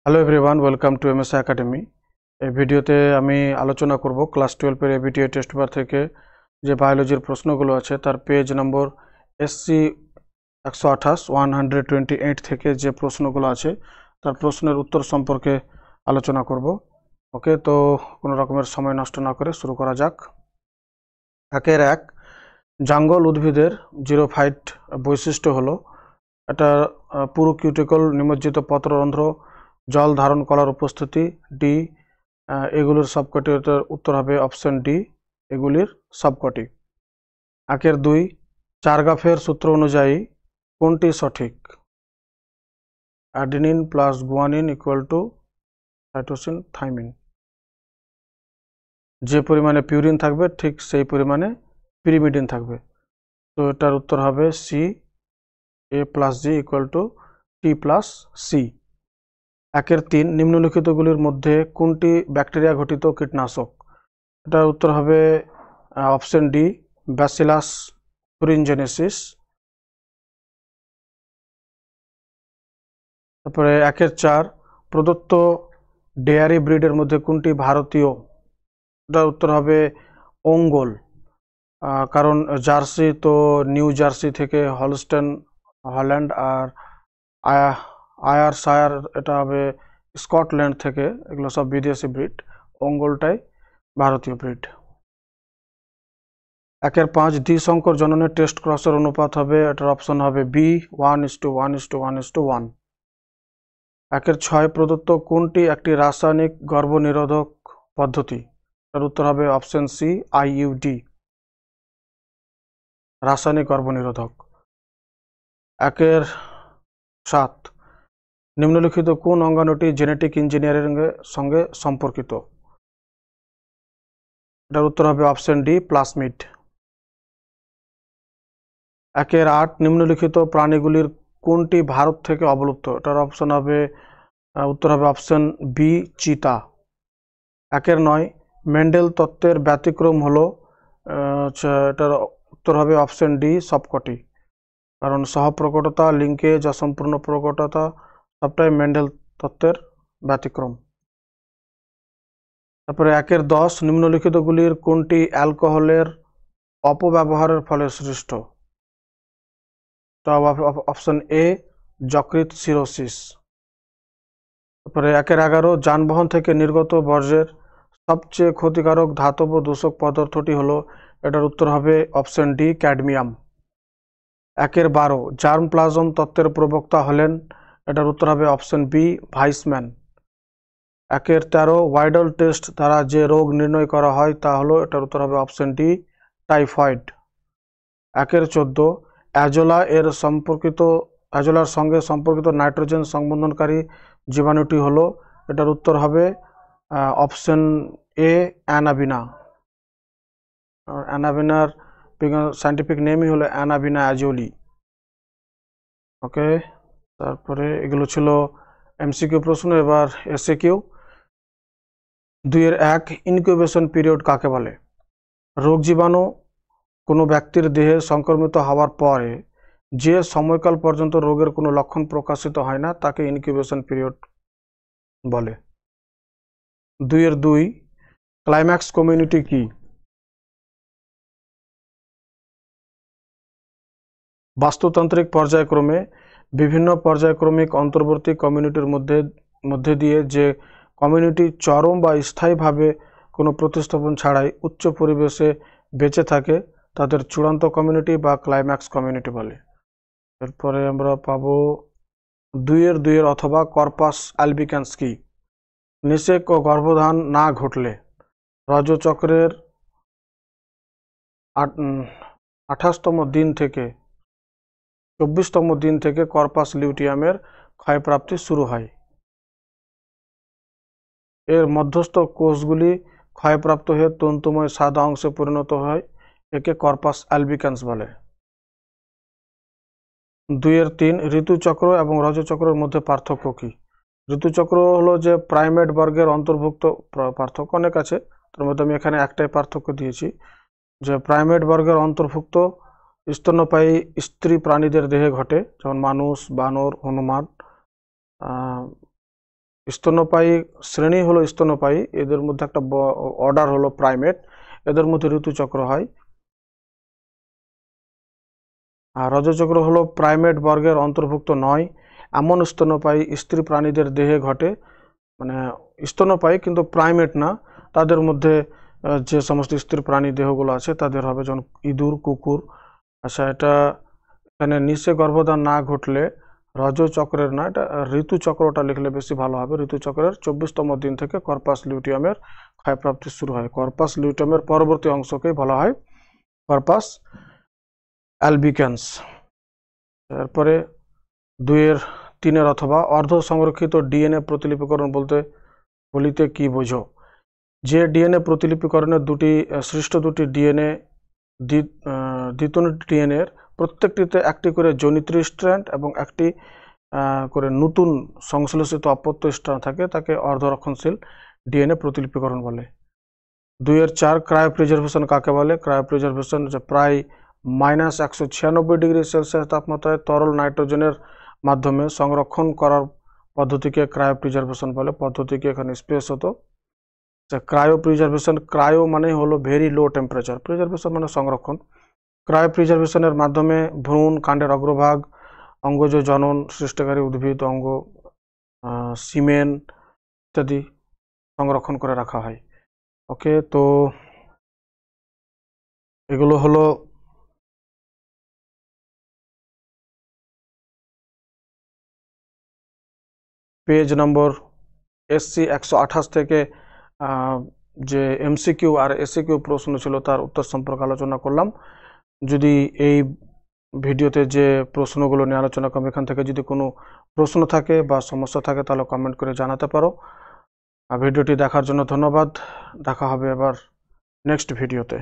Hello everyone, welcome to MSI academy. এই ভিডিওতে আমি আলোচনা করব ক্লাস 12 এর এবিটিএ টেস্ট পেপার থেকে যে বায়োলজির প্রশ্নগুলো আছে তার পেজ নম্বর SC 128 থেকে যে প্রশ্নগুলো আছে তার প্রশ্নের উত্তর সম্পর্কে আলোচনা করব। ওকে, তো কোনো রকমের সময় নষ্ট না করে শুরু করা যাক। 1 জঙ্গল উদ্ভিদের জিরোফাইট বৈশিষ্ট্য হলো এটা পুরো কিউটিকল নিমজ্জিত পত্ররন্ধ্র, জল ধারণ করার উপস্থিতি, ডি এগুলির সবকটি। উত্তর হবে অপশন ডি, এগুলির সবকটি। 2 চারগাফের সূত্র অনুযায়ী কোনটি সঠিক? Adenine plus guanine equal to cytosine thymine. যে পরিমাণে পিউরিন থাকবে ঠিক সেই পরিমাণে পিরিমিডিন থাকবে। তো এটার উত্তর হবে C, A plus G equal to T plus C. 3 নিম্নলিখিতগুলির মধ্যে কোনটি ব্যাকটেরিয়া ঘটিত কীটনাশক? এটার উত্তর হবে অপশন ডি, ব্যাসিলাস থুরিনজেনেসিস। তারপরে 4 প্রদত্ত ডেয়ারি ব্রিডের মধ্যে কোনটি ভারতীয়? এটার উত্তর হবে ওঙ্গল। কারণ জার্সি তো নিউ জার্সি থেকে, হলস্টেন হল্যান্ড, আর আয়ারশায়ার এটা হবে স্কটল্যান্ড থেকে। এগুলো সব বিদেশি ব্রিড, ওঙ্গলটাই ভারতীয় ব্রিড। 5 দ্বিসংকর জননের টেস্ট ক্রসের অনুপাত হবে, এটার অপশন হবে বি, 1:1:1:1। 6 প্রদত্ত কোনটি একটি রাসায়নিক গর্ভনিরোধক পদ্ধতি? এর উত্তর হবে অপশন সি, আইইউডি, রাসায়নিক গর্ভনিরোধক। 7 নিম্নলিখিত কোন অঙ্গাণুটি জেনেটিক ইঞ্জিনিয়ারিং এর সঙ্গে সম্পর্কিত? এটার উত্তর হবে অপশন ডি, প্লাজমিড। 8 নিম্নলিখিত প্রাণীগুলির কোনটি ভারত থেকে অবলুপ্ত? এটার অপশন হবে উত্তর হবে অপশন বি, চিতা। 9 মেন্ডেল তত্ত্বের ব্যতিক্রম হলো, এটার উত্তর হবে অপশন ডি, সবকটি। কারণ সহপ্রকটতা, লিঙ্কেজ, অসম্পূর্ণ প্রকটতা সবটাই মেন্ডেল তত্ত্বের ব্যতিক্রম। তারপরে 10 নিম্নলিখিতগুলির কোনটি অ্যালকোহলের অপব্যবহারের ফলে সৃষ্ট? অপশন এ, যকৃৎ সিরোসিস। তারপরে 11 যানবাহন থেকে নির্গত বর্জ্যের সবচেয়ে ক্ষতিকারক ধাতব দূষক পদার্থটি হলো, এটার উত্তর হবে option D, cadmium. 12 germ plasm তত্ত্বের প্রবক্তা হলেন, এটার উত্তর হবে অপশন বি, ভাইসম্যান। 13 ওয়াইডল টেস্ট দ্বারা যে রোগ নির্ণয় করা হয় তা হলো, এটার উত্তর হবে অপশন ডি, টাইফয়েড। 14 অ্যাজোলার সঙ্গে সম্পর্কিত নাইট্রোজেন সংবন্ধনকারী জীবাণুটি হলো, এটার উত্তর হবে অপশন এ, অ্যানাবিনা। অ্যানাবিনার সায়েন্টিফিক নেমই হলো অ্যানাবিনা অ্যাজোলি। ওকে, তারপরে এগুলো ছিল এমসিকিউ প্রশ্ন। এবার এসএকিউ। 2-1 ইনকিউবেশন পিরিয়ড কাকে বলে? রোগ জীবাণু কোনো ব্যক্তির দেহে সংক্রমিত হওয়ার পরে যে সময়কাল পর্যন্ত রোগের কোনো লক্ষণ প্রকাশিত হয় না তাকে ইনকিউবেশন পিরিয়ড বলে। 2-2 ক্লাইম্যাক্স কমিউনিটি কি? বাস্তুতান্ত্রিক পর্যায়ক্রমে বিভিন্ন পর্যায়ক্রমিক অন্তর্বর্তী কমিউনিটির মধ্যে দিয়ে যে কমিউনিটি চরম বা স্থায়ীভাবে কোনো প্রতিস্থাপন ছাড়াই উচ্চ পরিবেশে বেঁচে থাকে তাদের চূড়ান্ত কমিউনিটি বা ক্লাইম্যাক্স কমিউনিটি বলে। এরপরে আমরা পাবো 2-2 অথবা কর্পাস অ্যালবিকান্স কি? নিষেক ও গর্ভধান না ঘটলে রজচক্রের 28তম দিন থেকে 24তম দিন থেকে কর্পাস লিউটিয়ামের ক্ষয়প্রাপ্তি শুরু হয়। এর মধ্যস্থ কোষগুলি ক্ষয়প্রাপ্ত হয়ে তন্তুময় সাদা অংশে পরিণত হয়, একে কর্পাস অ্যালবিকান্স বলে। 2-3 ঋতুচক্র এবং রজচক্রের মধ্যে পার্থক্য কি? ঋতুচক্র হলো যে প্রাইমেট বর্গের অন্তর্ভুক্ত। পার্থক্য অনেক আছে, তার মধ্যে আমি এখানে একটাই পার্থক্য দিয়েছি, যে প্রাইমেট বর্গের অন্তর্ভুক্ত স্তন্যপায়ী স্ত্রী প্রাণীদের দেহে ঘটে, যেমন মানুষ, বানর, হনুমান, স্তন্যপায়ী শ্রেণী হলো স্তন্যপায়ী, এদের মধ্যে একটা অর্ডার হলো প্রাইমেট, এদের মধ্যে ঋতুচক্র হয়। আর রজচক্র হলো প্রাইমেট বর্গের অন্তর্ভুক্ত নয়, এমন স্তন্যপায়ী স্ত্রী প্রাণীদের দেহে ঘটে, মানে স্তন্যপায়ী কিন্তু প্রাইমেট না, তাদের মধ্যে যে সমস্ত স্ত্রী প্রাণী দেহগুলো আছে তাদের হবে, যেমন ইঁদুর, কুকুর। আচ্ছা, এটা এখানে নিচে গর্ভধান না ঘটলে রজচক্রের না, এটা ঋতুচক্রটা লিখলে বেশি ভালো হবে। ঋতুচক্রের 24তম দিন থেকে কর্পাস লিউটিয়ামের ক্ষয়প্রাপ্তি শুরু হয়। কর্পাস লিউটিয়ামের পরবর্তী অংশকেই বলা হয় কর্পাস অ্যালবিক্যান্স। এরপরে 2-3 অথবা অর্ধ সংরক্ষিত ডিএনএ প্রতিলিপিকরণ বলিতে কি বোঝো? যে ডিএনএ প্রতিলিপিকরণের সৃষ্ট দুটি ডিএনএ দ্বিতনিক ডিএনএর প্রত্যেকটিতে একটি করে জনিত্রী স্ট্র্যান্ড এবং একটি করে নতুন সংশ্লেষিত অপত্য স্ট্র্যান্ড থাকে, তাকে অর্ধরক্ষণশীল ডিএনএ প্রতিলিপিকরণ বলে। 2-4 ক্রায়োপ্রিজার্ভেশন কাকে বলে? ক্রায়োপ্রিজার্ভেশন যে প্রায় -196 ডিগ্রি সেলসিয়াস তাপমাত্রায় তরল নাইট্রোজেনের মাধ্যমে সংরক্ষণ করার পদ্ধতিকে ক্রায়োপ্রিজার্ভেশন বলে। পদ্ধতিকে এখানে স্পেস হতো। ক্রায়োপ্রিজার্ভেশন, ক্রায়ো মানে হলো ভেরি লো টেম্পারেচার, প্রিজার্ভেশন মানে সংরক্ষণ। ক্রায়োপ্রিজার্ভেশনের মাধ্যমে ভ্রূণ, কাণ্ডের অগ্রভাগ, অঙ্গজ জনন সৃষ্টিকারী উদ্ভিদ অঙ্গ, সিমেন ইত্যাদি সংরক্ষণ করে রাখা হয়। ওকে, তো এগুলো হলো পেজ নম্বর SC 128 থেকে যে MCQ আর SCQ প্রশ্ন ছিল তার উত্তর সম্পর্কে আলোচনা করলাম। যদি এই ভিডিওতে যে প্রশ্নগুলো নিয়ে আলোচনা করব, এখান থেকে যদি কোনো প্রশ্ন থাকে বা সমস্যা থাকে তাহলে কমেন্ট করে জানাতে পারো। আর ভিডিওটি দেখার জন্য ধন্যবাদ। দেখা হবে এবার নেক্সট ভিডিওতে।